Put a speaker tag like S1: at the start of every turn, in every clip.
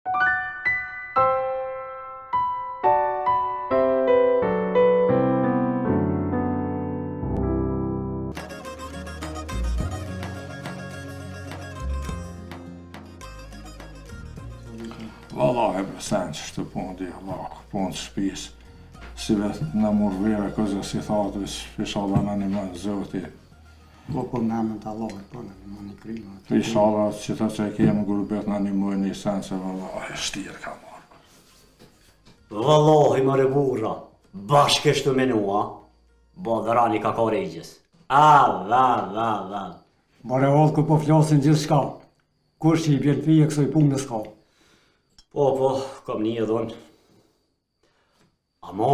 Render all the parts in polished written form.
S1: Vallahi bre sen që shtë punë di Allah, punë të shpis. Si vetë në murvire, këzë si thatë, fishala në një mënë zoti.
S2: Po në emën të Allahut, po në një mënë i krimë.
S1: Fishala që ta që e kemë gurbet në një mënë një sen, se vallahi shtirë ka marrë.
S3: Vallahi mëre burra, bashkë kështu me nua, bodërani ka korejgjës. Va.
S2: Bare ollë ku po flasin gjithë shka. Kush që i bjelë pije kësoj punë në s'ka.
S3: Po, kam një edhon. Amo,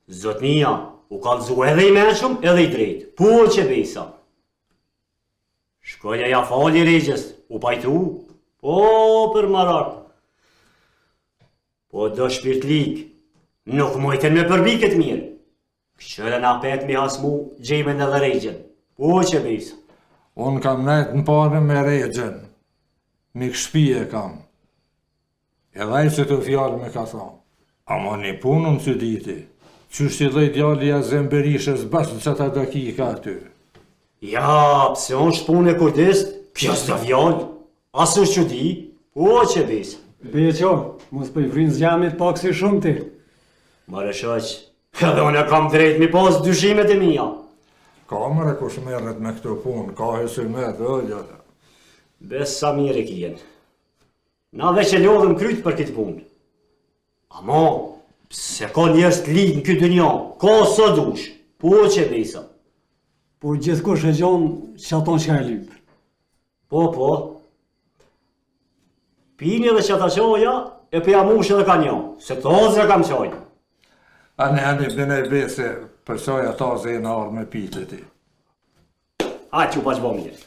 S3: zotnia, u kalzu edhe i menshëm edhe i drejt. Po që bejsa. Shkoja ja fali regjës, u pajtu. Po, për marar. Po do shpirtlik, nuk mojten me përbi këtë mirë. Këshëre na pet mi hasmu gjemen edhe regjën. Po që bejsa.
S1: Unë kam nejtë në parë me regjën. Një këshpije kam. Edhe i që të fjallë me ka thonë. Ama një punën që diti. Qështë i dhe djalli a zemberishës basë që ta dakika aty.
S3: Ja, pse unë shpun e kurdist, kjo s'da fjallë. Asë që di, po që bejsa.
S2: Beqo, mos për i vrinë zgjamit pak si shumë ti.
S3: Mare shaq, edhe unë e kam drejt mi pas dyshimet e mija.
S1: Kamere kush merret me këto punë, ka hesë merret, o gjallë.
S3: Bes sa mire kjen. Na veç e lodhëm kryt për këtë punë. Amo, pse ka njerës të lidh në këtë dënja, ka së dush, po që bejsa.
S2: Po gjithkush e gjonë që aton që ka e lypë.
S3: Po. Pini edhe që ta qoja, e pëja mush edhe ka një, se të ozre kam qoj.
S1: Ani, bëne i bese, për qoja ta zë e në arë me pitë ti.
S3: A që pa që bo mirë.